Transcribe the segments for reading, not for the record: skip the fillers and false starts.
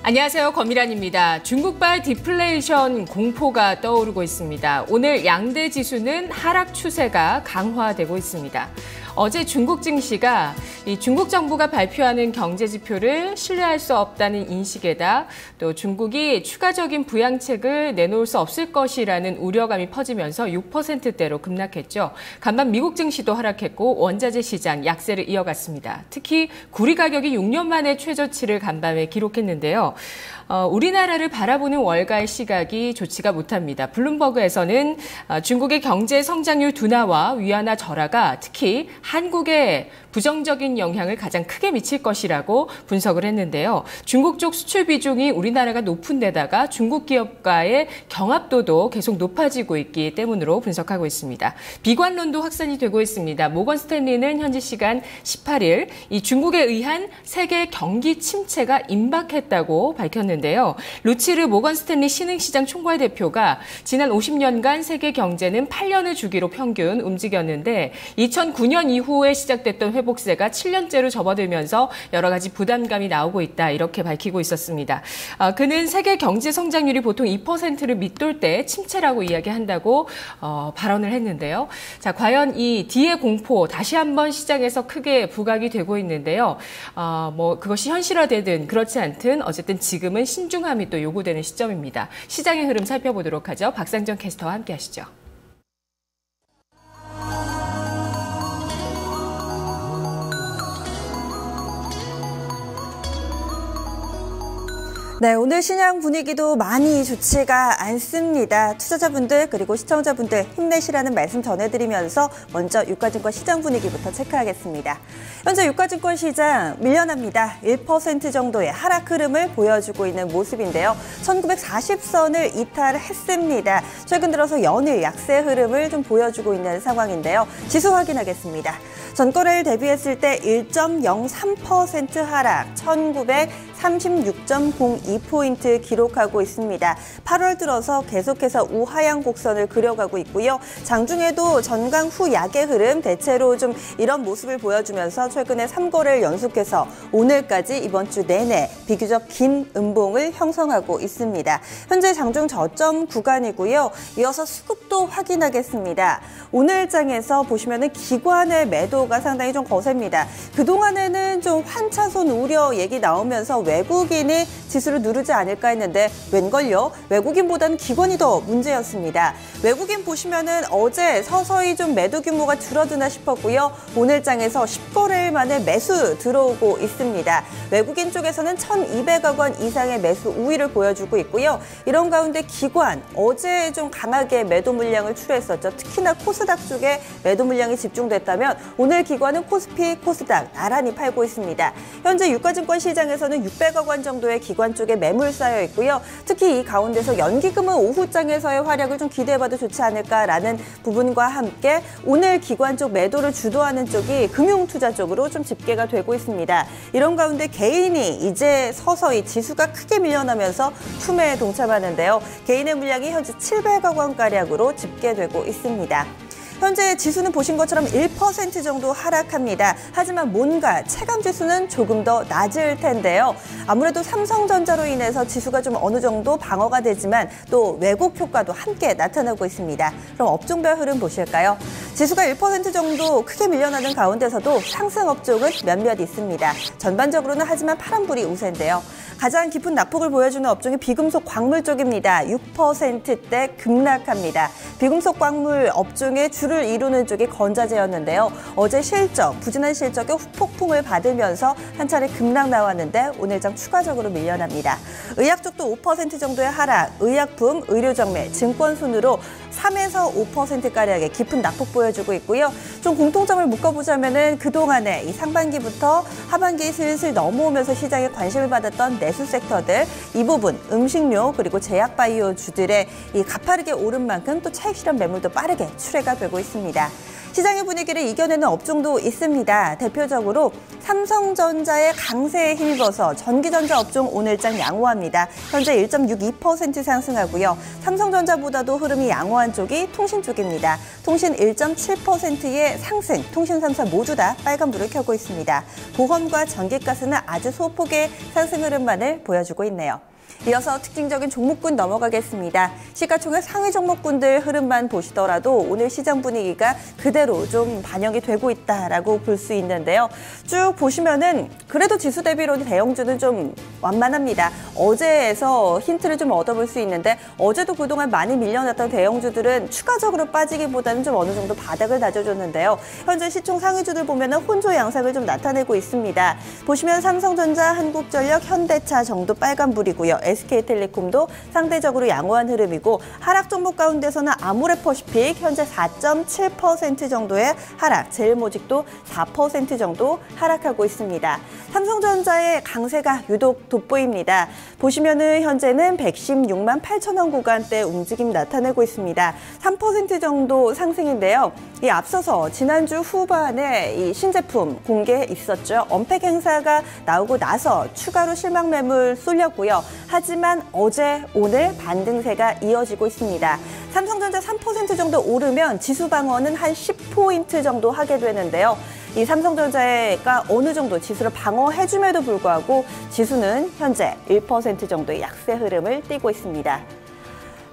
안녕하세요. 권미란입니다. 중국발 디플레이션 공포가 떠오르고 있습니다. 오늘 양대 지수는 하락 추세가 강화되고 있습니다. 어제 중국 증시가 중국 정부가 발표하는 경제 지표를 신뢰할 수 없다는 인식에다 또 중국이 추가적인 부양책을 내놓을 수 없을 것이라는 우려감이 퍼지면서 6%대로 급락했죠. 간밤 미국 증시도 하락했고 원자재 시장 약세를 이어갔습니다. 특히 구리 가격이 6년 만에 최저치를 간밤에 기록했는데요. 우리나라를 바라보는 월가의 시각이 좋지가 못합니다. 블룸버그에서는 중국의 경제 성장률 둔화와 위안화 절하가 특히 한국에 부정적인 영향을 가장 크게 미칠 것이라고 분석을 했는데요. 중국 쪽 수출 비중이 우리나라가 높은 데다가 중국 기업과의 경합도도 계속 높아지고 있기 때문으로 분석하고 있습니다. 비관론도 확산이 되고 있습니다. 모건 스탠리는 현지 시간 18일 이 중국에 의한 세계 경기 침체가 임박했다고 밝혔는데요. 루치르 모건 스탠리 신흥시장 총괄 대표가 지난 50년간 세계 경제는 8년을 주기로 평균 움직였는데 2009년 이후에 시작됐던 회복세가 7년째로 접어들면서 여러 가지 부담감이 나오고 있다 이렇게 밝히고 있었습니다. 그는 세계 경제 성장률이 보통 2%를 밑돌 때 침체라고 이야기한다고 발언을 했는데요. 자, 과연 이 D의 공포 다시 한번 시장에서 크게 부각이 되고 있는데요. 그것이 현실화되든 그렇지 않든 어쨌든 지금은 신중함이 또 요구되는 시점입니다. 시장의 흐름 살펴보도록 하죠. 박상정 캐스터와 함께 하시죠. 네, 오늘 시장 분위기도 많이 좋지가 않습니다. 투자자분들 그리고 시청자분들 힘내시라는 말씀 전해드리면서 먼저 유가증권 시장 분위기부터 체크하겠습니다. 현재 유가증권 시장 밀려납니다. 1% 정도의 하락 흐름을 보여주고 있는 모습인데요. 1940선을 이탈했습니다. 최근 들어서 연일 약세 흐름을 좀 보여주고 있는 상황인데요. 지수 확인하겠습니다. 전거래일 대비했을 때 1.03% 하락, 1936.02포인트 기록하고 있습니다. 8월 들어서 계속해서 우하향 곡선을 그려가고 있고요. 장중에도 전강 후 약의 흐름 대체로 좀 이런 모습을 보여주면서 최근에 3거래를 연속해서 오늘까지 이번 주 내내 비교적 긴 음봉을 형성하고 있습니다. 현재 장중 저점 구간이고요. 이어서 수급도 확인하겠습니다. 오늘 장에서 보시면은 기관의 매도가 상당히 좀 거셉니다. 그동안에는 좀 환차손 우려 얘기 나오면서 외국인이 지수를 누르지 않을까 했는데 웬걸요? 외국인보다는 기관이 더 문제였습니다. 외국인 보시면은 어제 서서히 좀 매도 규모가 줄어드나 싶었고요. 오늘 장에서 10거래일 만에 매수 들어오고 있습니다. 외국인 쪽에서는 1,200억 원 이상의 매수 우위를 보여주고 있고요. 이런 가운데 기관, 어제 좀 강하게 매도 물량을 출했었죠. 특히나 코스닥 쪽에 매도 물량이 집중됐다면 오늘 기관은 코스피, 코스닥 나란히 팔고 있습니다. 현재 유가증권 시장에서는 600억 원 정도의 기관 쪽에 매물 쌓여 있고요. 특히 이 가운데서 연기금은 오후장에서의 활약을 좀 기대해봐도 좋지 않을까라는 부분과 함께 오늘 기관 쪽 매도를 주도하는 쪽이 금융투자 쪽으로 좀 집계가 되고 있습니다. 이런 가운데 개인이 이제 서서히 지수가 크게 밀려나면서 투매에 동참하는데요. 개인의 물량이 현재 700억 원가량으로 집계되고 있습니다. 현재 지수는 보신 것처럼 1% 정도 하락합니다. 하지만 뭔가 체감 지수는 조금 더 낮을 텐데요. 아무래도 삼성전자로 인해서 지수가 좀 어느 정도 방어가 되지만 또 왜곡 효과도 함께 나타나고 있습니다. 그럼 업종별 흐름 보실까요? 지수가 1% 정도 크게 밀려나는 가운데서도 상승 업종은 몇몇 있습니다. 전반적으로는 하지만 파란불이 우세인데요. 가장 깊은 낙폭을 보여주는 업종이 비금속 광물 쪽입니다. 6%대 급락합니다. 비금속 광물 업종의 주를 이루는 쪽이 건자재였는데요. 어제 실적, 부진한 실적의 후폭풍을 받으면서 한 차례 급락 나왔는데 오늘장 추가적으로 밀려납니다. 의약 쪽도 5% 정도의 하락, 의약품, 의료정밀, 증권 순으로 3에서 5%가량의 깊은 낙폭 보여주고 있고요. 좀 공통점을 묶어보자면은 그동안에 이 상반기부터 하반기에 슬슬 넘어오면서 시장에 관심을 받았던 내수 섹터들, 이 부분 음식료 그리고 제약바이오주들의 이 가파르게 오른 만큼 또 차익 실현 매물도 빠르게 출회가 되고 있습니다. 시장의 분위기를 이겨내는 업종도 있습니다. 대표적으로 삼성전자의 강세에 힘입어서 전기전자 업종 오늘장 양호합니다. 현재 1.62% 상승하고요. 삼성전자보다도 흐름이 양호한 쪽이 통신 쪽입니다. 통신 1.7%의 상승, 통신 3사 모두 다 빨간불을 켜고 있습니다. 보험과 전기가스는 아주 소폭의 상승 흐름만을 보여주고 있네요. 이어서 특징적인 종목군 넘어가겠습니다. 시가총액 상위 종목군들 흐름만 보시더라도 오늘 시장 분위기가 그대로 좀 반영이 되고 있다라고 볼 수 있는데요. 쭉 보시면은 그래도 지수 대비로 대형주는 좀 완만합니다. 어제에서 힌트를 좀 얻어볼 수 있는데 어제도 그동안 많이 밀려났던 대형주들은 추가적으로 빠지기보다는 좀 어느 정도 바닥을 다져줬는데요. 현재 시총 상위주들 보면은 혼조 양상을 좀 나타내고 있습니다. 보시면 삼성전자, 한국전력, 현대차 정도 빨간불이고요. SK텔레콤도 상대적으로 양호한 흐름이고 하락 종목 가운데서는 아모레퍼시픽 현재 4.7% 정도의 하락, 제일모직도 4% 정도 하락하고 있습니다. 삼성전자의 강세가 유독 돋보입니다. 보시면은 현재는 116만 8천 원 구간대 움직임 나타내고 있습니다. 3% 정도 상승인데요. 이 앞서서 지난주 후반에 이 신제품 공개 있었죠. 언팩 행사가 나오고 나서 추가로 실망 매물 쏠렸고요. 하지만 어제, 오늘 반등세가 이어지고 있습니다. 삼성전자 3% 정도 오르면 지수 방어는 한 10포인트 정도 하게 되는데요. 이 삼성전자가 어느 정도 지수를 방어해줌에도 불구하고 지수는 현재 1% 정도의 약세 흐름을 띠고 있습니다.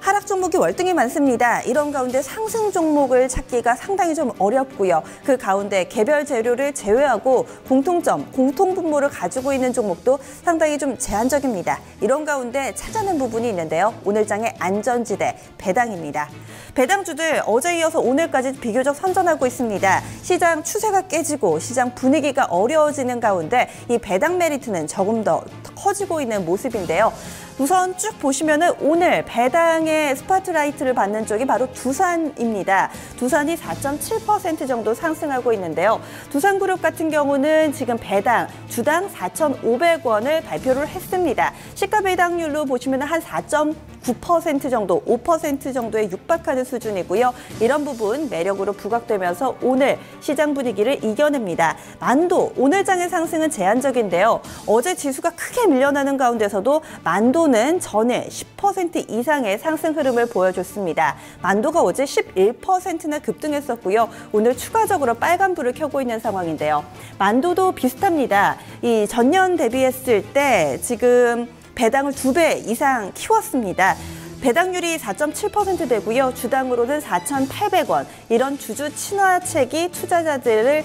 하락 종목이 월등히 많습니다. 이런 가운데 상승 종목을 찾기가 상당히 좀 어렵고요. 그 가운데 개별 재료를 제외하고 공통점, 공통분모를 가지고 있는 종목도 상당히 좀 제한적입니다. 이런 가운데 찾아낸 부분이 있는데요. 오늘장의 안전지대, 배당입니다. 배당주들 어제 이어서 오늘까지 비교적 선전하고 있습니다. 시장 추세가 깨지고 시장 분위기가 어려워지는 가운데 이 배당 메리트는 조금 더 커지고 있는 모습인데요. 우선 쭉 보시면은 오늘 배당의 스포트라이트를 받는 쪽이 바로 두산입니다. 두산이 4.7% 정도 상승하고 있는데요. 두산그룹 같은 경우는 지금 배당 주당 4,500원을 발표를 했습니다. 시가 배당률로 보시면 한 4.9% 정도, 5% 정도에 육박하는 수준이고요. 이런 부분 매력으로 부각되면서 오늘 시장 분위기를 이겨냅니다. 만도 오늘장의 상승은 제한적인데요. 어제 지수가 크게 밀려나는 가운데서도 만도는 전일 10% 이상의 상승 흐름을 보여줬습니다. 만도가 어제 11%나 급등했었고요. 오늘 추가적으로 빨간불을 켜고 있는 상황인데요. 만도도 비슷합니다. 이 전년 대비했을 때 지금 배당을 2배 이상 키웠습니다. 배당률이 4.7% 되고요. 주당으로는 4,800원. 이런 주주 친화책이 투자자들의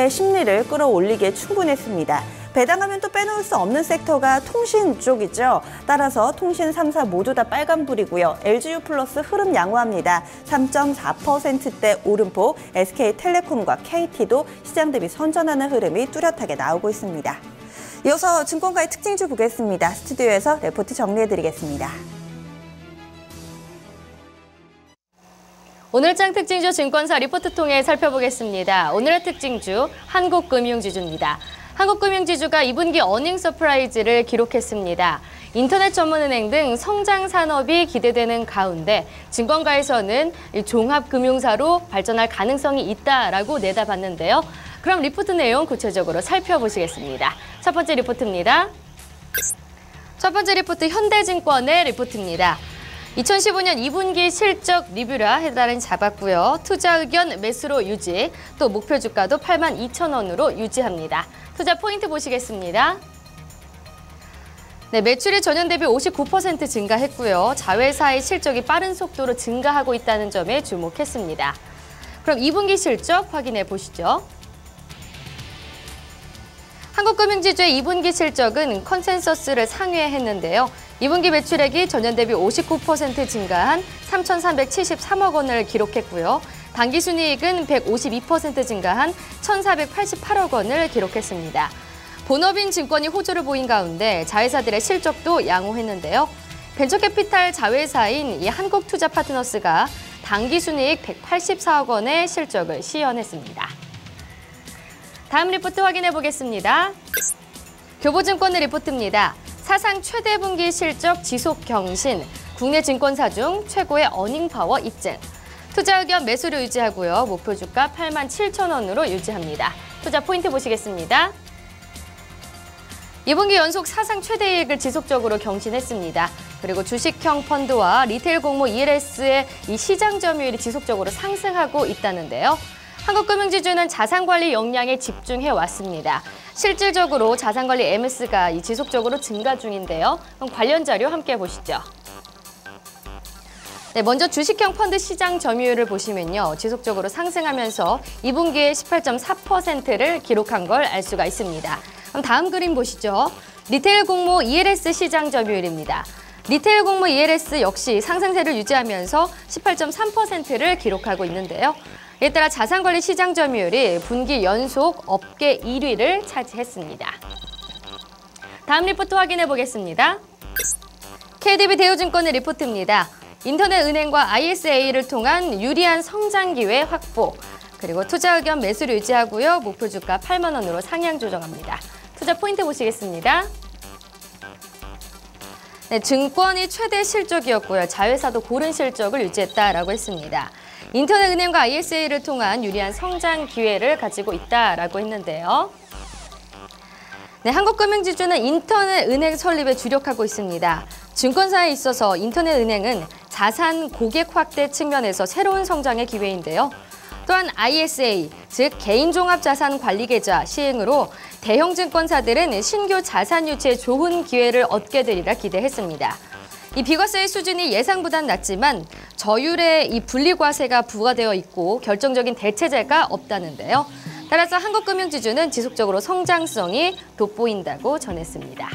심리를 끌어올리기에 충분했습니다. 배당하면 또 빼놓을 수 없는 섹터가 통신 쪽이죠. 따라서 통신 3사 모두 다 빨간불이고요. LG유플러스 흐름 양호합니다. 3.4%대 오름폭, SK텔레콤과 KT도 시장 대비 선전하는 흐름이 뚜렷하게 나오고 있습니다. 이어서 증권가의 특징주 보겠습니다. 스튜디오에서 레포트 정리해드리겠습니다. 오늘장 특징주 증권사 리포트 통해 살펴보겠습니다. 오늘의 특징주 한국금융지주입니다. 한국금융지주가 2분기 어닝 서프라이즈를 기록했습니다. 인터넷 전문은행 등 성장 산업이 기대되는 가운데 증권가에서는 종합금융사로 발전할 가능성이 있다라고 내다봤는데요. 그럼 리포트 내용 구체적으로 살펴보시겠습니다. 첫 번째 리포트입니다. 첫 번째 리포트 현대증권의 리포트입니다. 2015년 2분기 실적 리뷰라 해달은 잡았고요. 투자 의견 매수로 유지, 또 목표 주가도 82,000원으로 유지합니다. 투자 포인트 보시겠습니다. 네, 매출이 전년 대비 59% 증가했고요. 자회사의 실적이 빠른 속도로 증가하고 있다는 점에 주목했습니다. 그럼 2분기 실적 확인해 보시죠. 한국금융지주의 2분기 실적은 컨센서스를 상회했는데요. 2분기 매출액이 전년 대비 59% 증가한 3,373억 원을 기록했고요. 당기순이익은 152% 증가한 1,488억 원을 기록했습니다. 본업인 증권이 호조를 보인 가운데 자회사들의 실적도 양호했는데요. 벤처캐피탈 자회사인 이 한국투자파트너스가 당기순이익 184억 원의 실적을 시현했습니다. 다음 리포트 확인해 보겠습니다. 교보증권의 리포트입니다. 사상 최대 분기 실적 지속 경신, 국내 증권사 중 최고의 어닝 파워 입증. 투자 의견 매수를 유지하고요. 목표 주가 87,000원으로 유지합니다. 투자 포인트 보시겠습니다. 2분기 연속 사상 최대 이익을 지속적으로 경신했습니다. 그리고 주식형 펀드와 리테일 공모 ELS의 이 시장 점유율이 지속적으로 상승하고 있다는데요. 한국금융지주는 자산관리 역량에 집중해 왔습니다. 실질적으로 자산관리 MS가 지속적으로 증가 중인데요. 그럼 관련 자료 함께 보시죠. 네, 먼저 주식형 펀드 시장 점유율을 보시면요. 지속적으로 상승하면서 2분기에 18.4%를 기록한 걸 알 수가 있습니다. 그럼 다음 그림 보시죠. 리테일 공모 ELS 시장 점유율입니다. 리테일 공모 ELS 역시 상승세를 유지하면서 18.3%를 기록하고 있는데요. 이에 따라 자산관리 시장 점유율이 분기 연속 업계 1위를 차지했습니다. 다음 리포트 확인해 보겠습니다. KDB 대우증권의 리포트입니다. 인터넷 은행과 ISA를 통한 유리한 성장 기회 확보, 그리고 투자 의견 매수를 유지하고요. 목표 주가 8만 원으로 상향 조정합니다. 투자 포인트 보시겠습니다. 네, 증권이 최대 실적이었고요. 자회사도 고른 실적을 유지했다라고 했습니다. 인터넷 은행과 ISA를 통한 유리한 성장 기회를 가지고 있다라고 했는데요. 네, 한국금융지주는 인터넷 은행 설립에 주력하고 있습니다. 증권사에 있어서 인터넷 은행은 자산 고객 확대 측면에서 새로운 성장의 기회인데요. 또한 ISA, 즉 개인종합자산관리계좌 시행으로 대형 증권사들은 신규 자산 유치에 좋은 기회를 얻게 되리라 기대했습니다. 이 비과세의 수준이 예상보단 낮지만 저율의 이 분리과세가 부과되어 있고 결정적인 대체제가 없다는데요. 따라서 한국금융지주는 지속적으로 성장성이 돋보인다고 전했습니다.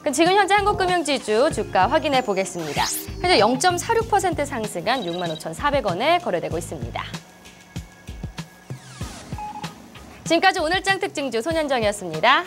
그럼 지금 현재 한국금융지주 주가 확인해 보겠습니다. 현재 0.46% 상승한 65,400원에 거래되고 있습니다. 지금까지 오늘장 특징주 손현정이었습니다.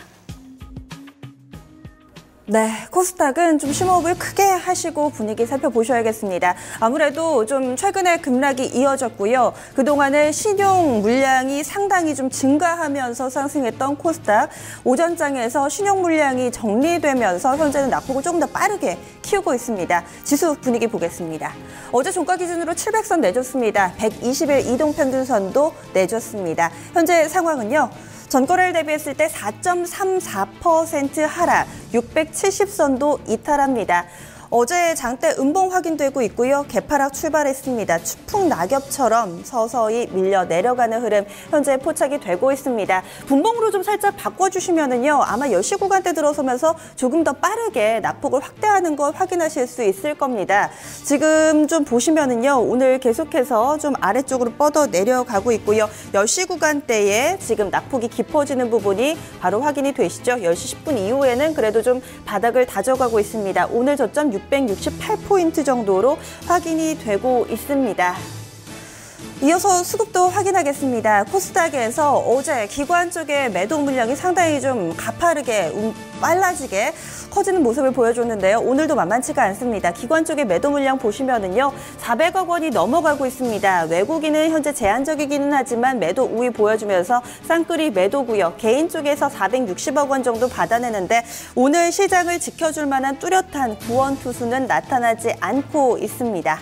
네, 코스닥은 좀 심호흡을 크게 하시고 분위기 살펴보셔야겠습니다. 아무래도 좀 최근에 급락이 이어졌고요. 그동안은 신용 물량이 상당히 좀 증가하면서 상승했던 코스닥. 오전장에서 신용 물량이 정리되면서 현재는 낙폭을 조금 더 빠르게 키우고 있습니다. 지수 분위기 보겠습니다. 어제 종가 기준으로 700선 내줬습니다. 120일 이동평균선도 내줬습니다. 현재 상황은요. 전거래를 대비했을 때 4.34% 하락, 670선도 이탈합니다. 어제 장대 음봉 확인되고 있고요. 개파락 출발했습니다. 추풍 낙엽처럼 서서히 밀려 내려가는 흐름 현재 포착이 되고 있습니다. 분봉으로 좀 살짝 바꿔주시면은요. 아마 10시 구간대 들어서면서 조금 더 빠르게 낙폭을 확대하는 걸 확인하실 수 있을 겁니다. 지금 좀 보시면은요. 오늘 계속해서 좀 아래쪽으로 뻗어 내려가고 있고요. 10시 구간대에 지금 낙폭이 깊어지는 부분이 바로 확인이 되시죠. 10시 10분 이후에는 그래도 좀 바닥을 다져가고 있습니다. 오늘 저점 668포인트 정도로 확인이 되고 있습니다. 이어서 수급도 확인하겠습니다. 코스닥에서 어제 기관 쪽의 매도 물량이 상당히 좀 가파르게 빨라지게 커지는 모습을 보여줬는데요. 오늘도 만만치가 않습니다. 기관 쪽의 매도 물량 보시면은요. 400억 원이 넘어가고 있습니다. 외국인은 현재 제한적이기는 하지만 매도 우위 보여주면서 쌍끌이 매도고요. 개인 쪽에서 460억 원 정도 받아내는데 오늘 시장을 지켜줄 만한 뚜렷한 구원 투수는 나타나지 않고 있습니다.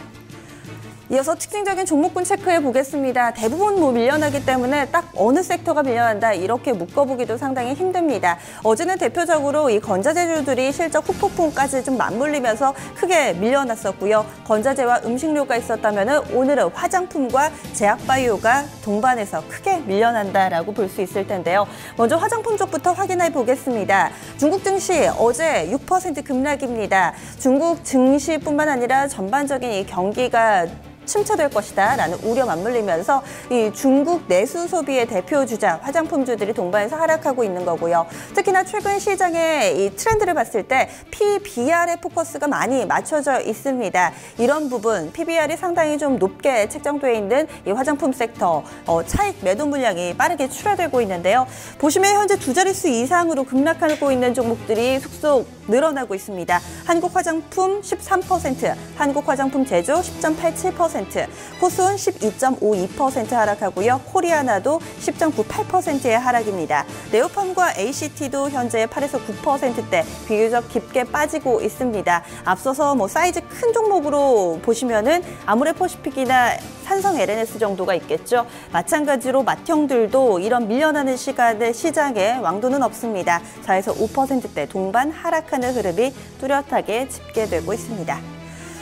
이어서 특징적인 종목군 체크해 보겠습니다. 대부분 밀려나기 때문에 딱 어느 섹터가 밀려난다 이렇게 묶어보기도 상당히 힘듭니다. 어제는 대표적으로 이 건자재주들이 실적 후폭풍까지 좀 맞물리면서 크게 밀려났었고요. 건자재와 음식료가 있었다면 오늘은 화장품과 제약바이오가 동반해서 크게 밀려난다라고 볼 수 있을 텐데요. 먼저 화장품 쪽부터 확인해 보겠습니다. 중국 증시 어제 6% 급락입니다. 중국 증시뿐만 아니라 전반적인 이 경기가 침체될 것이다라는 우려 맞물리면서 이 중국 내수 소비의 대표 주자 화장품주들이 동반해서 하락하고 있는 거고요. 특히나 최근 시장의 이 트렌드를 봤을 때 PBR에 포커스가 많이 맞춰져 있습니다. 이런 부분 PBR이 상당히 좀 높게 책정되어 있는 이 화장품 섹터 차익 매도 물량이 빠르게 출하되고 있는데요. 보시면 현재 두 자릿수 이상으로 급락하고 있는 종목들이 속속 늘어나고 있습니다. 한국화장품 13%, 한국화장품 제조 10.87%, 10%, 코스온 12.52% 하락하고요. 코리아나도 10.98%의 하락입니다. 네오팜과 ACT도 현재 8에서 9%대 비교적 깊게 빠지고 있습니다. 앞서서 사이즈 큰 종목으로 보시면은 아모레퍼시픽이나 산성 LNS 정도가 있겠죠. 마찬가지로 맏형들도 이런 밀려나는 시장에 왕도는 없습니다. 4에서 5%대 동반 하락하는 흐름이 뚜렷하게 집계되고 있습니다.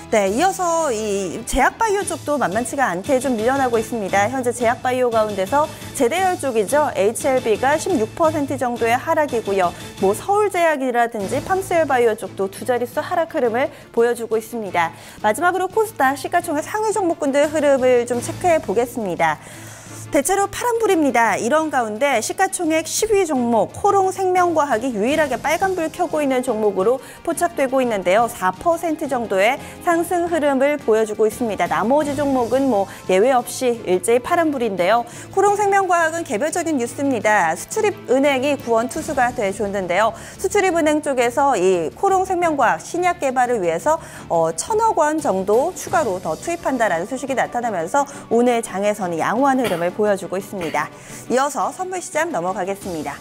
네, 이어서 이 제약바이오 쪽도 만만치가 않게 좀 밀려나고 있습니다. 현재 제약바이오 가운데서 제대열 쪽이죠. HLB가 16% 정도의 하락이고요. 서울제약이라든지 팜스웰바이오 쪽도 두 자릿수 하락 흐름을 보여주고 있습니다. 마지막으로 코스닥 시가총액 상위 종목군들 흐름을 좀 체크해 보겠습니다. 대체로 파란불입니다. 이런 가운데 시가총액 10위 종목 코롱생명과학이 유일하게 빨간불 켜고 있는 종목으로 포착되고 있는데요. 4% 정도의 상승 흐름을 보여주고 있습니다. 나머지 종목은 예외 없이 일제히 파란불인데요. 코롱생명과학은 개별적인 뉴스입니다. 수출입은행이 구원 투수가 돼줬는데요. 수출입은행 쪽에서 이 코롱생명과학 신약 개발을 위해서 1,000억 원 정도 추가로 더 투입한다라는 소식이 나타나면서 오늘 장에서는 양호한 흐름을 보여주고 있습니다. 이어서 선물 시장 넘어가겠습니다.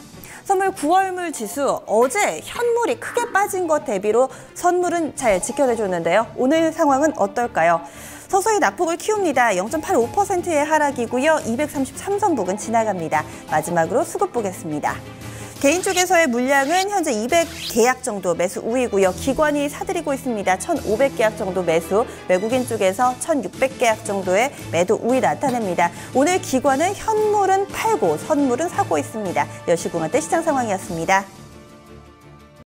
선물 9월물 지수, 어제 현물이 크게 빠진 것 대비로 선물은 잘 지켜내줬는데요. 오늘 상황은 어떨까요? 서서히 낙폭을 키웁니다. 0.85%의 하락이고요. 233선 부근 지나갑니다. 마지막으로 수급 보겠습니다. 개인 쪽에서의 물량은 현재 200계약 정도 매수 우위고요. 기관이 사들이고 있습니다. 1,500계약 정도 매수, 외국인 쪽에서 1,600계약 정도의 매도 우위 나타냅니다. 오늘 기관은 현물은 팔고 선물은 사고 있습니다. 10시 공화대 시장 상황이었습니다.